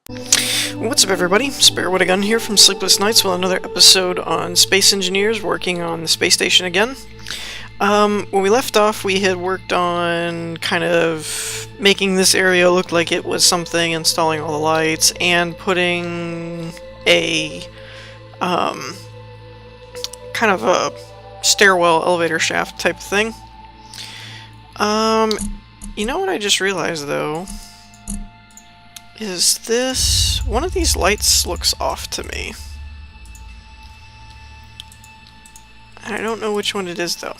What's up, everybody? Spare What a Gun here from Sleepless Nights with another episode on space engineers working on the space station again. When we left off, we had worked on kind of making this area look like it was something, installing all the lights, and putting a kind of a stairwell elevator shaft type of thing. You know what I just realized, though? Is this... one of these lights looks off to me. And I don't know which one it is, though.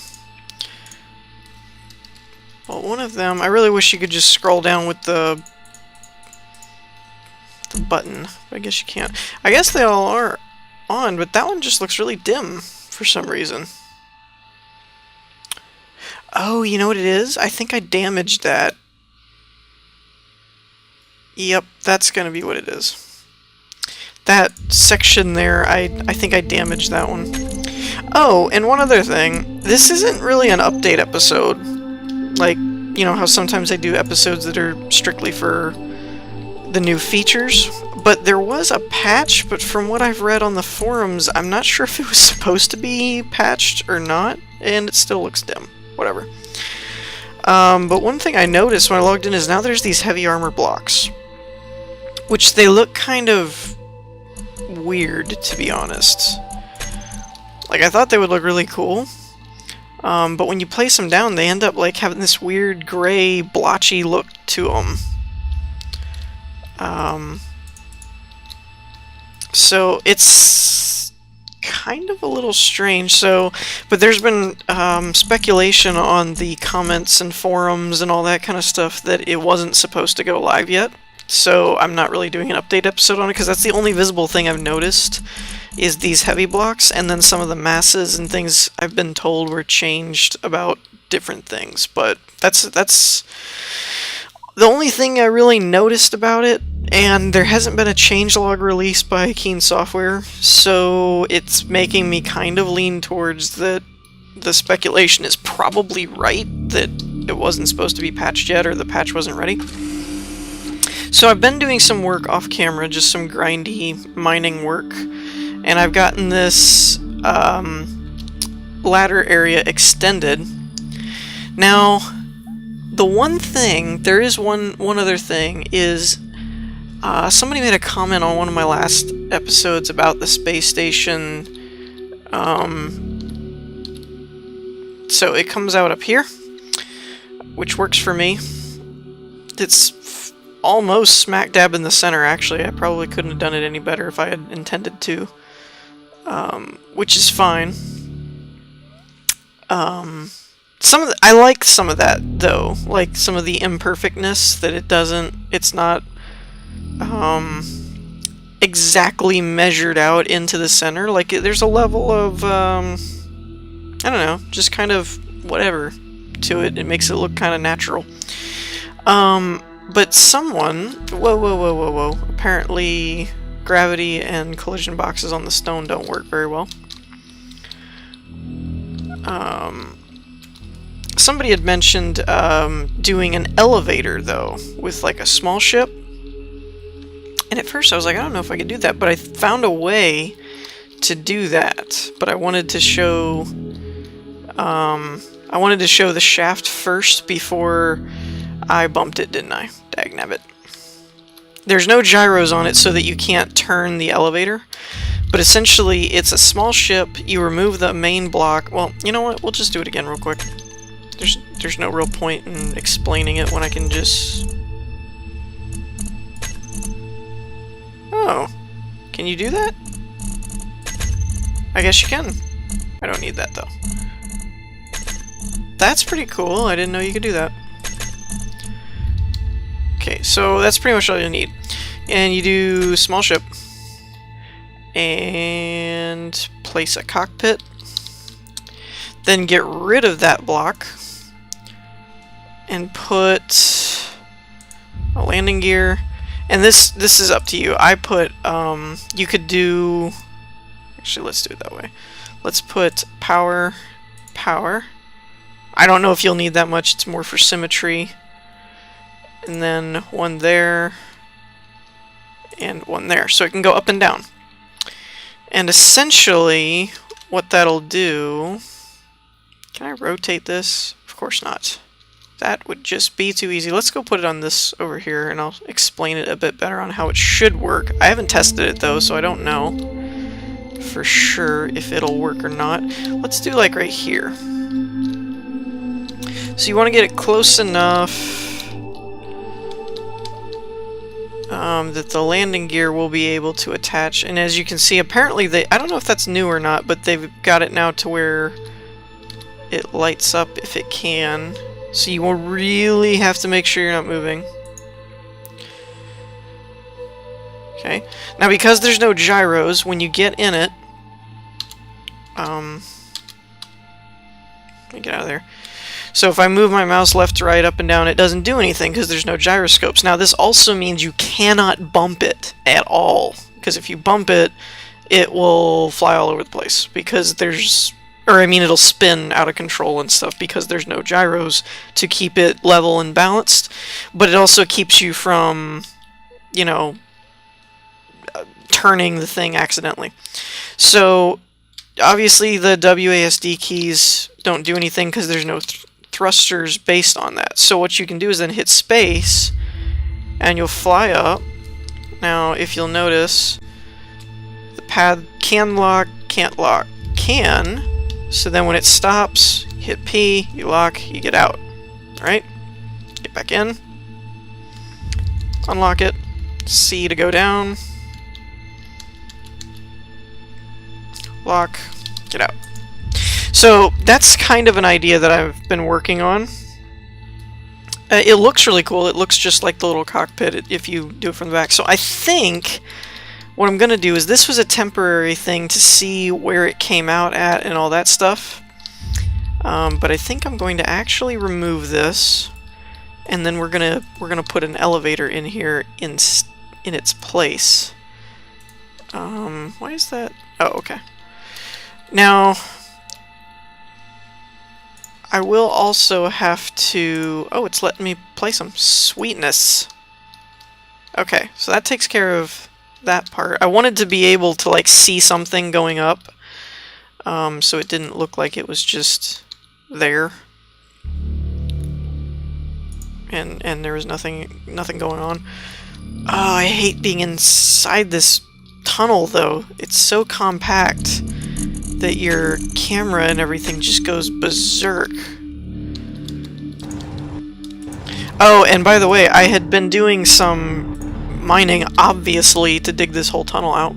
Well, one of them... I really wish you could just scroll down with the button. But I guess you can't. I guess they all are on, but that one just looks really dim for some reason. Oh, you know what it is? I think I damaged that. Yep, that's gonna be what it is. That section there, I think I damaged that one. Oh, and one other thing. This isn't really an update episode. Like, you know how sometimes I do episodes that are strictly for the new features? But there was a patch, but from what I've read on the forums, I'm not sure if it was supposed to be patched or not, and it still looks dim. Whatever. But one thing I noticed when I logged in is now there's these heavy armor blocks. Which they look kind of weird, to be honest. Like, I thought they would look really cool. But when you place them down, they end up like having this weird gray, blotchy look to them. So it's kind of a little strange. So, but there's been speculation on the comments and forums and all that kind of stuff that it wasn't supposed to go live yet. So I'm not really doing an update episode on it because that's the only visible thing I've noticed is these heavy blocks, and then some of the masses and things I've been told were changed about different things. But that's the only thing I really noticed about it, and there hasn't been a changelog released by Keen Software, so it's making me kind of lean towards that the speculation is probably right, that it wasn't supposed to be patched yet or the patch wasn't ready. So I've been doing some work off camera, just some grindy mining work, and I've gotten this ladder area extended. Now, the one thing, there is one other thing, is somebody made a comment on one of my last episodes about the space station. So it comes out up here, which works for me. It's almost smack dab in the center, actually. I probably couldn't have done it any better if I had intended to. Which is fine. I like some of that, though. Like, some of the imperfectness that it's not, exactly measured out into the center. Like, there's a level of, I don't know, just kind of whatever to it. It makes it look kind of natural. But someone... Whoa. Apparently, gravity and collision boxes on the stone don't work very well. Somebody had mentioned doing an elevator, though, with like a small ship. And at first I was like, I don't know if I could do that, but I found a way to do that. But I wanted to show... the shaft first before I bumped it, didn't I? Dagnabbit. There's no gyros on it so that you can't turn the elevator. But essentially, it's a small ship. You remove the main block. Well, you know what? We'll just do it again real quick. There's no real point in explaining it when I can just... Oh. Can you do that? I guess you can. I don't need that, though. That's pretty cool. I didn't know you could do that. Okay, so that's pretty much all you need. And you do small ship. And place a cockpit. Then get rid of that block. And put a landing gear. And this is up to you. I put, you could do... Actually, let's do it that way. Let's put power. I don't know if you'll need that much. It's more for symmetry. And then one there. and one there. So it can go up and down. And essentially, what that'll do... Can I rotate this? Of course not. That would just be too easy. Let's go put it on this over here, and I'll explain it a bit better on how it should work. I haven't tested it, though, so I don't know for sure if it'll work or not. Let's do, like, right here. So you want to get it close enough that the landing gear will be able to attach. And as you can see, apparently I don't know if that's new or not, but they've got it now to where it lights up if it can. So you will really have to make sure you're not moving. Okay. Now because there's no gyros, when you get in it... let me get out of there. So if I move my mouse left to right, up and down, it doesn't do anything because there's no gyroscopes. Now this also means you cannot bump it at all. Because if you bump it, it will fly all over the place. Because there's... Or, I mean, it'll spin out of control and stuff because there's no gyros to keep it level and balanced. But it also keeps you from, you know, turning the thing accidentally. So, obviously, the WASD keys don't do anything because there's no thrusters based on that. So what you can do is then hit space, and you'll fly up. Now, if you'll notice, the pad can lock, can't lock, can... So then when it stops, hit P, you lock, you get out. Alright? Get back in. Unlock it. C to go down. Lock. Get out. So that's kind of an idea that I've been working on. It looks really cool. It looks just like the little cockpit if you do it from the back. So I think... What I'm going to do is, this was a temporary thing to see where it came out at and all that stuff. But I think I'm going to actually remove this, and then we're gonna put an elevator in here in its place. Why is that? Oh, okay. Now, I will also have to... Oh, it's letting me play some sweetness. Okay, so that takes care of that part. I wanted to be able to like see something going up, so it didn't look like it was just there, and there was nothing going on. Oh, I hate being inside this tunnel though. It's so compact that your camera and everything just goes berserk. Oh, and by the way, I had been doing some mining, obviously, to dig this whole tunnel out.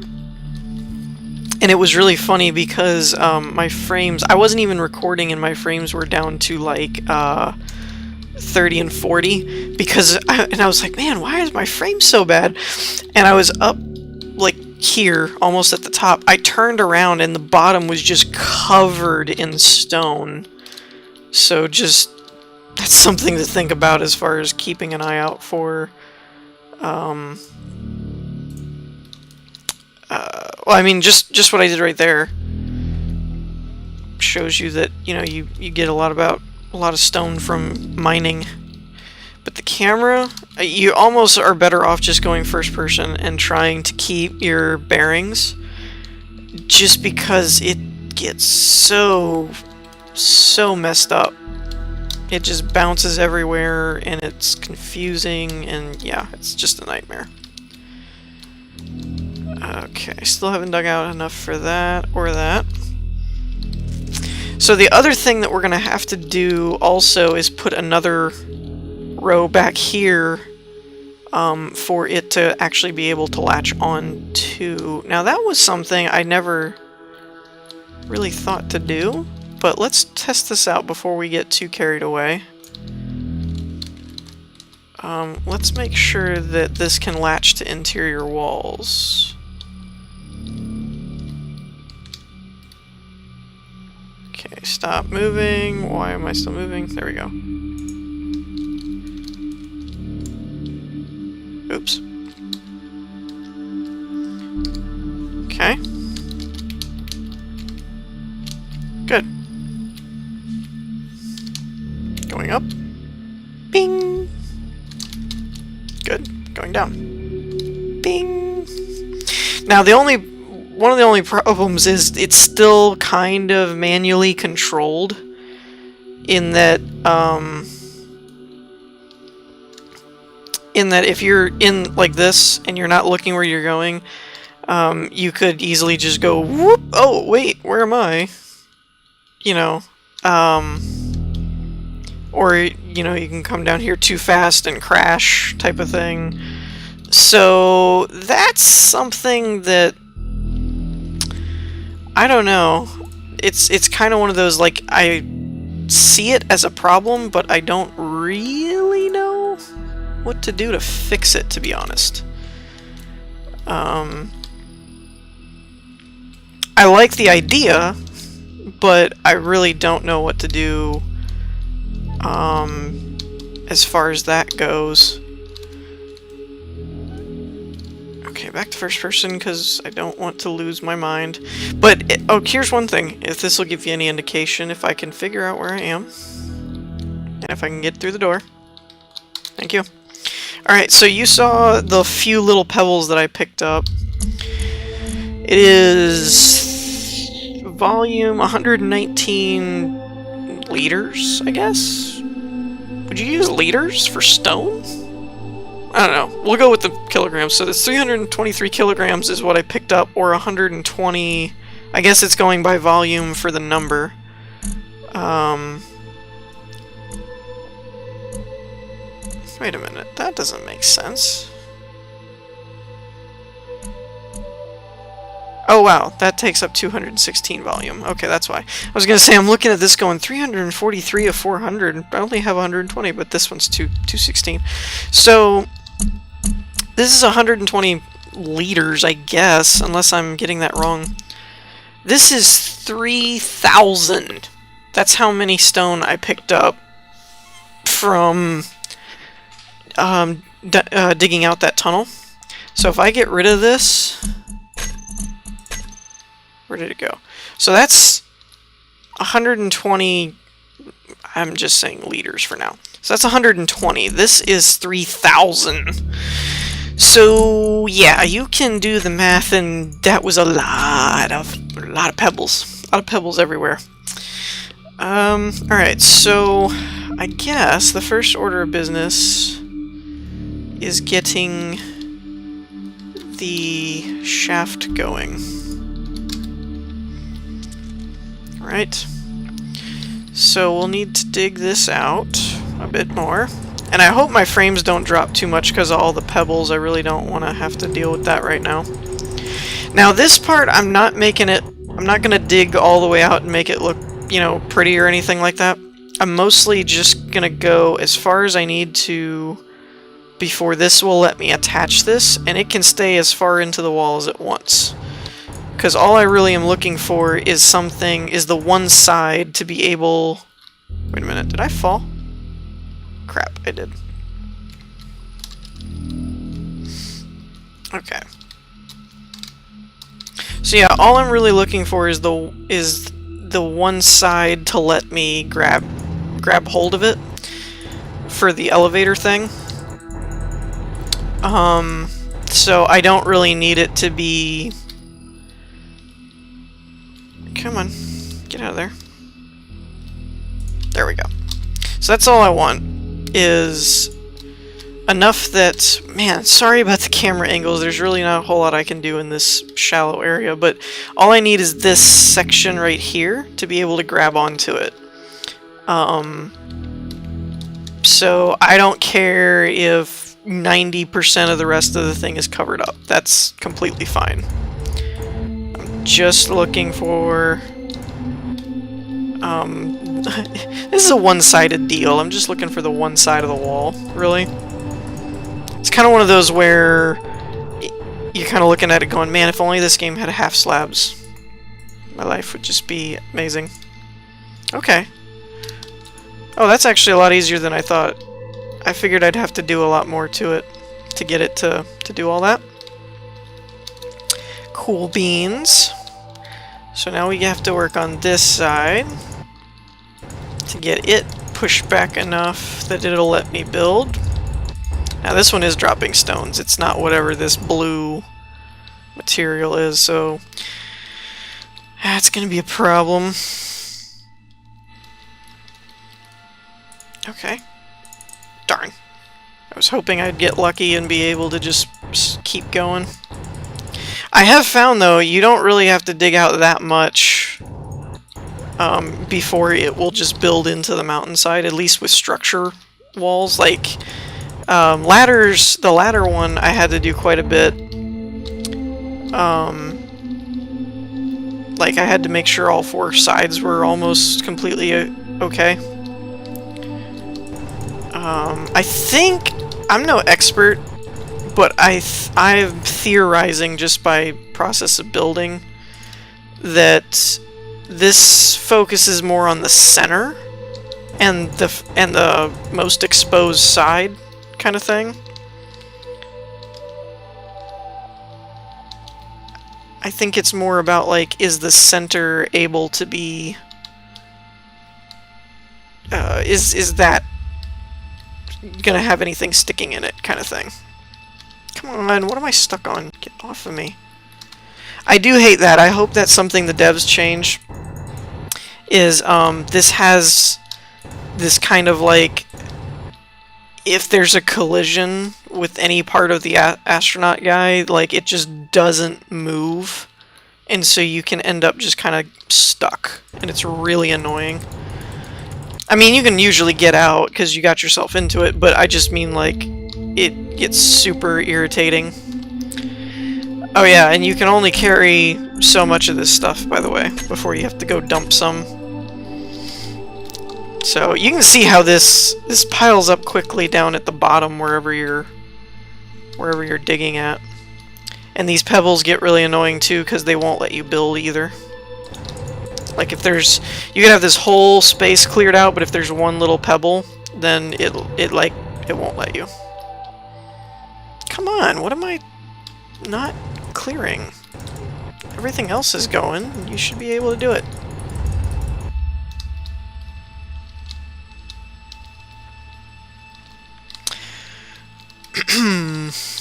And it was really funny because my frames... I wasn't even recording and my frames were down to like 30 and 40 because... I was like, man, why is my frame so bad? And I was up like here, almost at the top. I turned around and the bottom was just covered in stone. So just... That's something to think about as far as keeping an eye out for... well, I mean, just what I did right there shows you that, you know, you get a lot of stone from mining. But the camera, you almost are better off just going first person and trying to keep your bearings, just because it gets so messed up. It just bounces everywhere, and it's confusing, and yeah, it's just a nightmare. Okay, still haven't dug out enough for that, or that. So the other thing that we're going to have to do also is put another row back here for it to actually be able to latch on to. Now that was something I never really thought to do, but let's test this out before we get too carried away. Let's make sure that this can latch to interior walls. Okay, stop moving. Why am I still moving? There we go. Oops. Okay. Good. Going up. Bing! Good. Going down. Bing! Now, one of the only problems is it's still kind of manually controlled in that if you're in like this and you're not looking where you're going, you could easily just go whoop. Oh wait, where am I? You know, or you know, you can come down here too fast and crash type of thing. So that's something that I don't know. It's kind of one of those, like, I see it as a problem, but I don't really know what to do to fix it, to be honest. I like the idea, but I really don't know what to do as far as that goes. Okay, back to first person, because I don't want to lose my mind. But, oh, here's one thing, if this will give you any indication, if I can figure out where I am, and if I can get through the door. Thank you. Alright, so you saw the few little pebbles that I picked up. It is volume 119 liters, I guess? Would you use liters for stone? I don't know. We'll go with the kilograms. So this 323 kilograms is what I picked up, or 120... I guess it's going by volume for the number. Wait a minute. That doesn't make sense. Oh wow, that takes up 216 volume. Okay, that's why. I was gonna say, I'm looking at this going 343 of 400. I only have 120, but this one's 216. So this is 120 liters, I guess, unless I'm getting that wrong. This is 3,000. That's how many stone I picked up from digging out that tunnel. So if I get rid of this... Where did it go? So that's 120... I'm just saying liters for now. So that's 120. This is 3,000. So yeah, you can do the math, and that was a lot of pebbles. A lot of pebbles everywhere. Alright, so I guess the first order of business is getting the shaft going. Right. So we'll need to dig this out a bit more. And I hope my frames don't drop too much because of all the pebbles. I really don't want to have to deal with that right now. Now this part, I'm not going to dig all the way out and make it look, you know, pretty or anything like that. I'm mostly just going to go as far as I need to before this will let me attach this, and it can stay as far into the wall as it wants. Because all I really am looking for is the one side to be able... Wait a minute, did I fall? Crap, I did. Okay. So yeah, all I'm really looking for is the one side to let me grab hold of it for the elevator thing. So I don't really need it to be... Come on, get out of there. There we go. So that's all I want, is enough that... Man, sorry about the camera angles, there's really not a whole lot I can do in this shallow area, but all I need is this section right here to be able to grab onto it. So I don't care if 90% of the rest of the thing is covered up. That's completely fine. Just looking for... this is a one-sided deal. I'm just looking for the one side of the wall, really. It's kind of one of those where you're kind of looking at it going, man, if only this game had half slabs, my life would just be amazing. Okay. Oh, that's actually a lot easier than I thought. I figured I'd have to do a lot more to it to get it to do all that. Cool beans. So now we have to work on this side to get it pushed back enough that it'll let me build. Now this one is dropping stones. It's not whatever this blue material is, so that's gonna be a problem. Okay. Darn. I was hoping I'd get lucky and be able to just keep going. I have found, though, you don't really have to dig out that much before it will just build into the mountainside, at least with structure walls. Like, ladders, the ladder one, I had to do quite a bit. Like, I had to make sure all 4 sides were almost completely okay. I think, I'm no expert, but I'm theorizing just by process of building that this focuses more on the center and the most exposed side kind of thing. I think it's more about, like, is the center able to be is that gonna have anything sticking in it kind of thing. Come on, what am I stuck on? Get off of me. I do hate that. I hope that's something the devs change. Is, this has this kind of, like, if there's a collision with any part of the astronaut guy, like, it just doesn't move. And so you can end up just kind of stuck. And it's really annoying. I mean, you can usually get out because you got yourself into it, but I just mean, like, it gets super irritating. Oh yeah, and you can only carry so much of this stuff, by the way, before you have to go dump some. So you can see how this piles up quickly down at the bottom wherever you're digging at. And these pebbles get really annoying too because they won't let you build either. Like, if there's, you can have this whole space cleared out, but if there's one little pebble, then it won't let you. Come on, what am I not clearing? Everything else is going. You should be able to do it.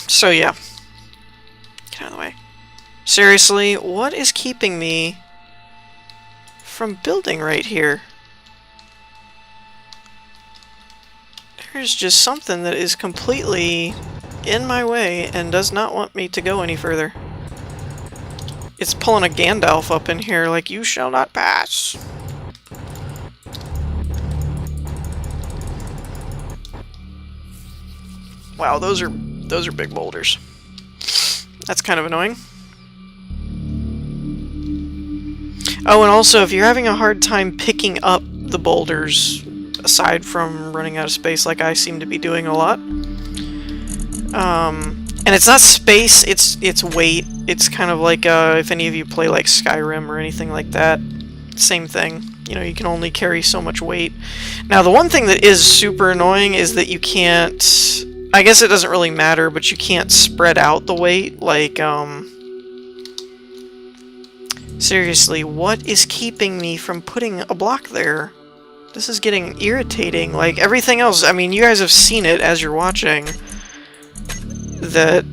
So yeah. Get out of the way. Seriously, what is keeping me from building right here? There's just something that is completely in my way and does not want me to go any further. It's pulling a Gandalf up in here like, you shall not pass. Wow, those are big boulders. That's kind of annoying. Oh, and also, if you're having a hard time picking up the boulders, aside from running out of space like I seem to be doing a lot, and it's not space, it's weight. It's kind of like, if any of you play like Skyrim or anything like that, same thing. You know, you can only carry so much weight. Now, the one thing that is super annoying is that you can't, I guess it doesn't really matter, but you can't spread out the weight, like, seriously, what is keeping me from putting a block there? This is getting irritating. Like, everything else, I mean, you guys have seen it as you're watching, that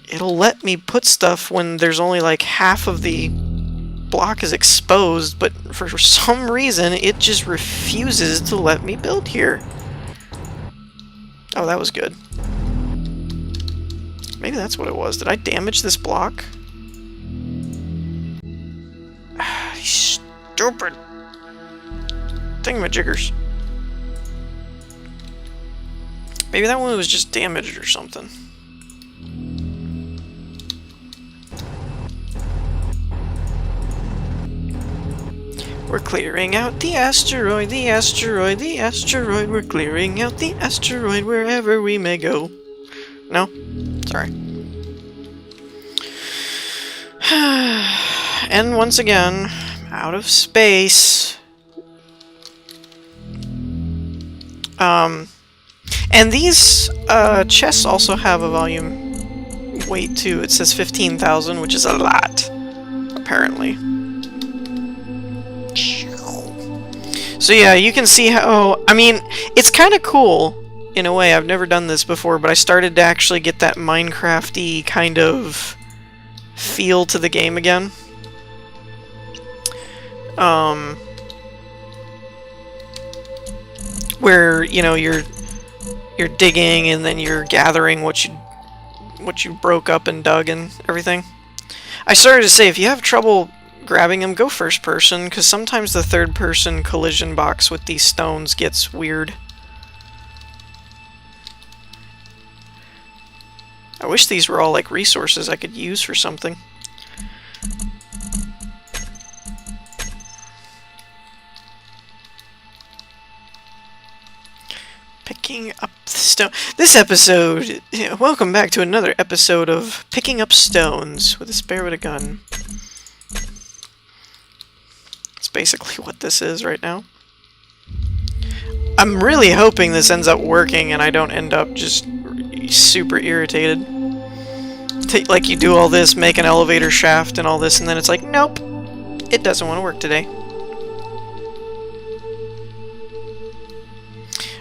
it'll let me put stuff when there's only like half of the block is exposed, but for some reason, it just refuses to let me build here. Oh, that was good. Maybe that's what it was. Did I damage this block? Stupid thingamajiggers. Maybe that one was just damaged or something. We're clearing out the asteroid, the asteroid, the asteroid. We're clearing out the asteroid wherever we may go. No? Sorry. And once again, out of space. And these chests also have a volume weight too. It says 15,000, which is a lot, apparently. So yeah, you can see how, I mean, it's kind of cool in a way. I've never done this before, but I started to actually get that Minecraft-y kind of feel to the game again. Where, you know, you're digging and then you're gathering what you broke up and dug and everything. I started to say, if you have trouble grabbing them, go first person, because sometimes the third person collision box with these stones gets weird. I wish these were all like resources I could use for something. Picking up the stone. This episode, welcome back to another episode of Picking Up Stones with a spare with a gun. That's basically what this is right now. I'm really hoping this ends up working and I don't end up just super irritated. Like you do all this, make an elevator shaft and all this, and then it's like, nope, it doesn't want to work today.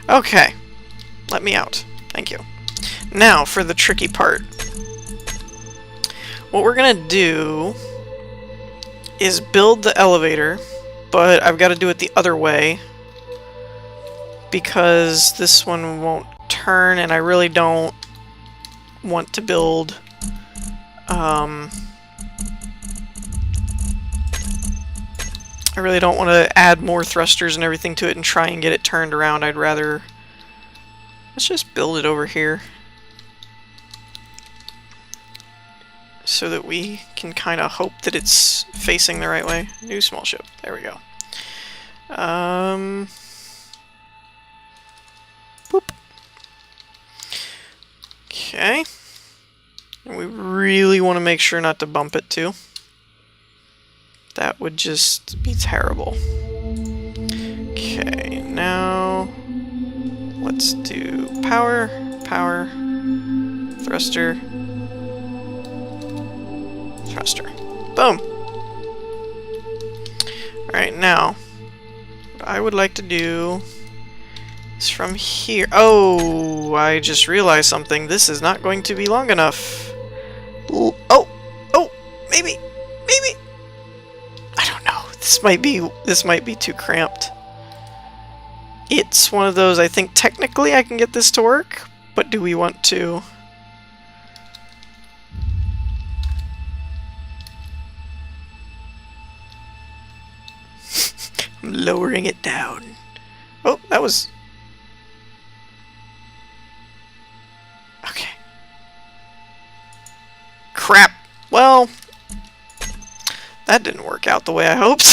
Okay, let me out. Thank you. Now for the tricky part. What we're gonna do is build the elevator, but I've got to do it the other way because this one won't turn, and I really don't want to build I really don't want to add more thrusters and everything to it and try and get it turned around. I'd rather... Let's just build it over here so that we can kind of hope that it's facing the right way. New small ship. There we go. Boop. Okay. And we really want to make sure not to bump it too. That would just be terrible. Okay, now let's do power, power, thruster, thruster. Boom! Alright, now, what I would like to do is from here. Oh, I just realized something. This is not going to be long enough. Oh, maybe. I don't know. This might be too cramped. It's one of those, I think technically I can get this to work, but do we want to? I'm lowering it down. Oh, that was... Okay. Crap. Well, that didn't work out the way I hoped.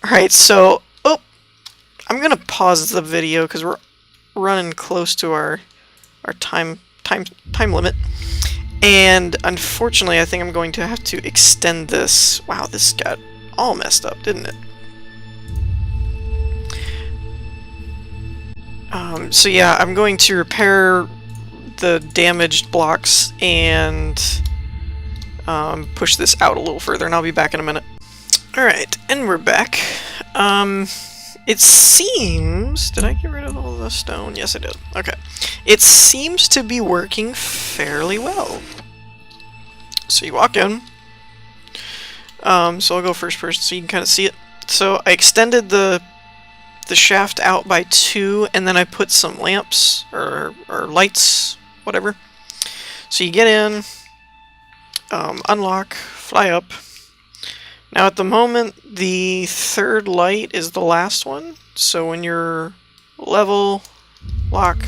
Alright, so... Oh! I'm gonna pause the video because we're running close to our time limit. And unfortunately, I think I'm going to have to extend this. Wow, this got all messed up, didn't it? So yeah, I'm going to repair the damaged blocks and push this out a little further, and I'll be back in a minute. Alright, and we're back. It seems... Did I get rid of all the stone? Yes, I did. Okay. It seems to be working fairly well. So you walk in. So I'll go first person so you can kind of see it. So I extended the shaft out by 2, and then I put some lamps, or lights, whatever. So you get in, unlock, fly up. Now at the moment, the third light is the last one, so when you're level, lock,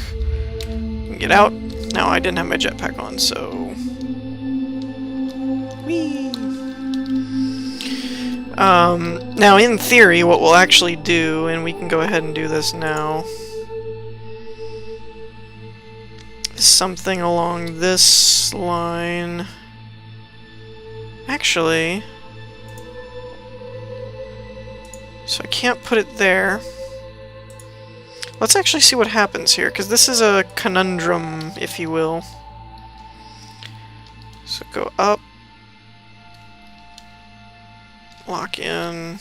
you can get out. Now I didn't have my jetpack on, so... Whee! Now in theory, what we'll actually do, and we can go ahead and do this now, is something along this line. Actually... So I can't put it there. Let's actually see what happens here, because this is a conundrum, if you will. So go up. Lock in.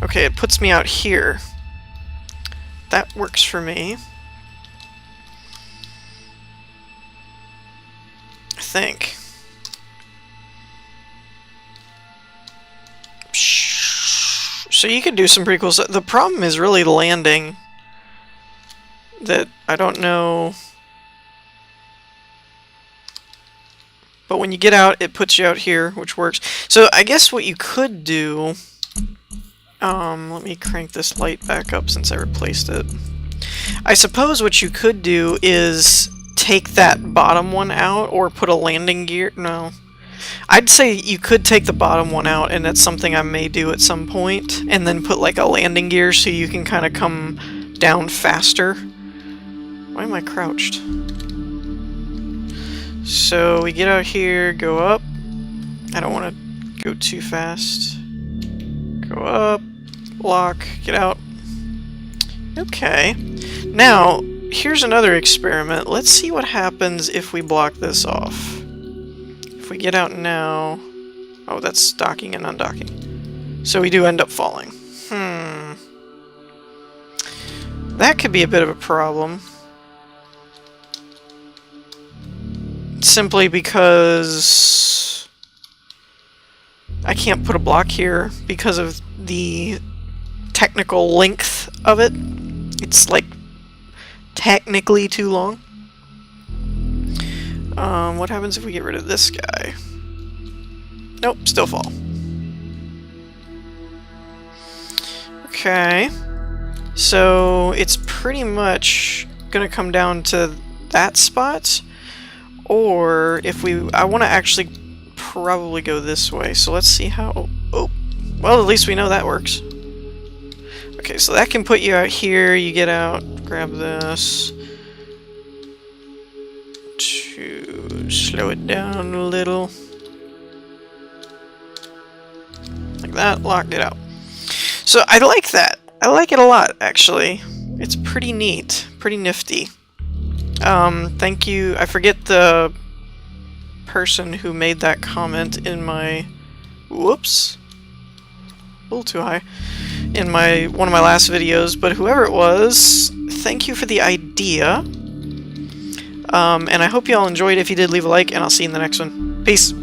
Okay, it puts me out here. That works for me. think. So you could do some pretty cool stuff. The problem is really landing. That I don't know. But when you get out, it puts you out here, which works. So I guess what you could do... let me crank this light back up since I replaced it. I suppose what you could do is take that bottom one out, or put a landing gear... No. I'd say you could take the bottom one out, and that's something I may do at some point, and then put like a landing gear so you can kind of come down faster. Why am I crouched? So we get out here, go up. I don't want to go too fast. Go up, block, get out. Okay. Now, here's another experiment. Let's see what happens if we block this off. If we get out now... Oh, that's docking and undocking. So we do end up falling. That could be a bit of a problem. Simply because... I can't put a block here because of the technical length of it. It's like technically too long. What happens if we get rid of this guy? Nope, still fall. Okay. So it's pretty much gonna come down to that spot. Or if we... I want to actually probably go this way. So let's see how... Oh. Well, at least we know that works. Okay, so that can put you out here. You get out, grab this. To slow it down a little. Like that, locked it out. So I like that. I like it a lot, actually. It's pretty neat. Pretty nifty. Thank you. I forget the person who made that comment in my... Whoops. A little too high. In one of my last videos, but whoever it was, thank you for the idea. And I hope you all enjoyed. If you did, leave a like, and I'll see you in the next one. Peace!